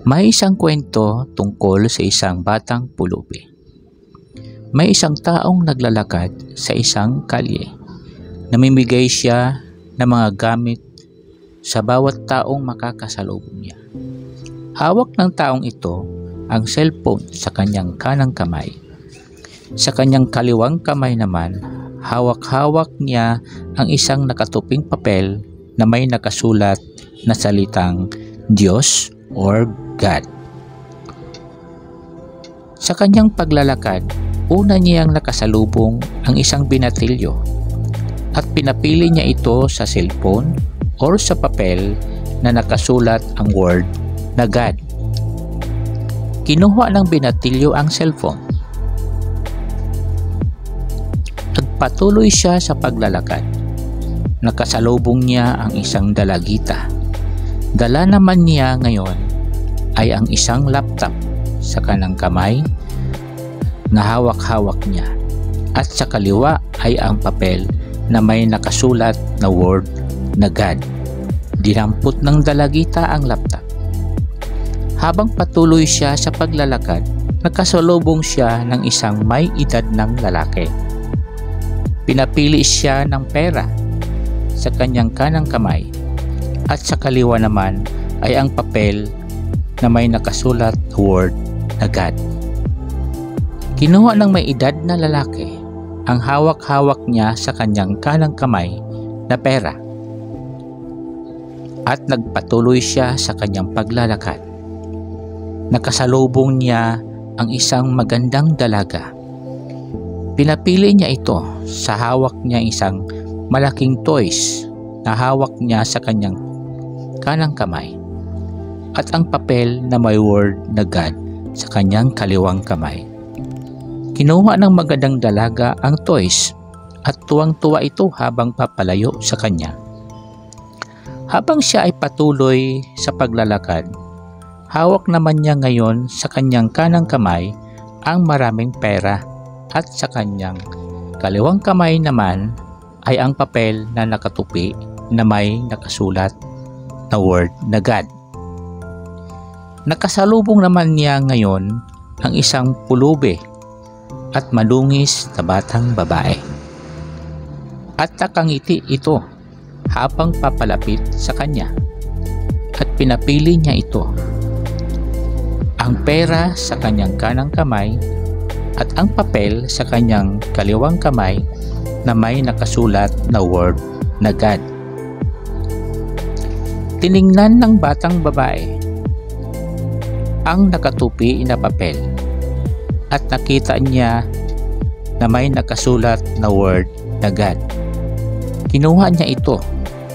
May isang kwento tungkol sa isang batang pulubi. May isang taong naglalakad sa isang kalye. Namimigay siya ng mga gamit sa bawat taong makakasalubong niya. Hawak ng taong ito ang cellphone sa kanyang kanang kamay. Sa kanyang kaliwang kamay naman, hawak-hawak niya ang isang nakatuping papel na may nakasulat na salitang Diyos or God. Sa kanyang paglalakad, una niyang nakasalubong ang isang binatilyo at pinapili niya ito sa cellphone or sa papel na nakasulat ang word na God. Kinuha ng binatilyo ang cellphone. Nagpatuloy siya sa paglalakad. Nakasalubong niya ang isang dalagita. Dala naman niya ngayon ay ang isang laptop sa kanang kamay na hawak-hawak niya at sa kaliwa ay ang papel na may nakasulat na word na God. Dinampot ng dalagita ang laptop. Habang patuloy siya sa paglalakad, nakasalubong siya ng isang may edad ng lalaki. Pinapili siya ng pera sa kanyang kanang kamay at sa kaliwa naman ay ang papel na may nakasulat na word na God. Kinuha ng may edad na lalaki ang hawak-hawak niya sa kanyang kanang kamay na pera at nagpatuloy siya sa kanyang paglalakad. Nakasalubong niya ang isang magandang dalaga. Pinapili niya ito sa hawak niya isang malaking toys na hawak niya sa kanyang kanang kamay at ang papel na may word na God sa kanyang kaliwang kamay. Kinuha ng magandang dalaga ang toys at tuwang-tuwa ito habang papalayo sa kanya. Habang siya ay patuloy sa paglalakad, hawak naman niya ngayon sa kanyang kanang kamay ang maraming pera at sa kanyang kaliwang kamay naman ay ang papel na nakatupi na may nakasulat na word na God. Nakasalubong naman niya ngayon ang isang pulubi at malungis na batang babae. At nakangiti ito habang papalapit sa kanya at pinapili niya ito. Ang pera sa kanyang kanang kamay at ang papel sa kanyang kaliwang kamay na may nakasulat na word na God. Tiningnan ng batang babae ang nakatupi na papel at nakita niya na may nakasulat na word na God. Kinuha niya ito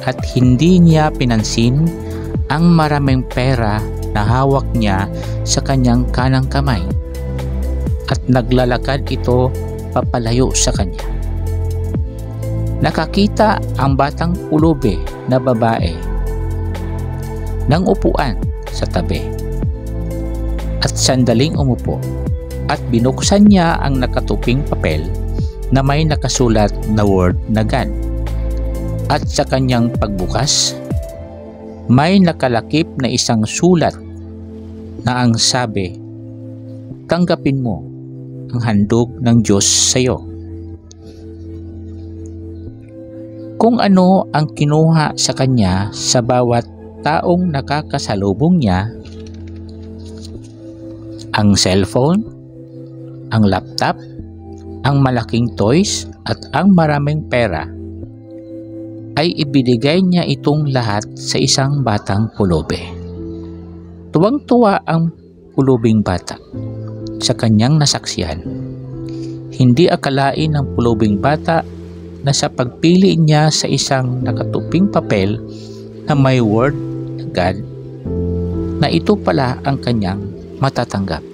at hindi niya pinansin ang maraming pera na hawak niya sa kanyang kanang kamay at naglalakad ito papalayo sa kanya. Nakakita ang batang pulubi na babae ng upuan sa tabi at sandaling umupo at binuksan niya ang nakatuping papel na may nakasulat na word na God. At sa kanyang pagbukas, may nakalakip na isang sulat na ang sabi, "Tanggapin mo ang handog ng Diyos sa iyo." Kung ano ang kinuha sa kanya sa bawat taong nakakasalubong niya, ang cellphone, ang laptop, ang malaking toys at ang maraming pera, ay ibinigay niya itong lahat sa isang batang pulubi. Tuwang-tuwa ang pulubing bata sa kanyang nasaksihan. Hindi akalain ng pulubing bata na sa pagpili niya sa isang nakatuping papel na may word na God, na ito pala ang kanyang matatanggap.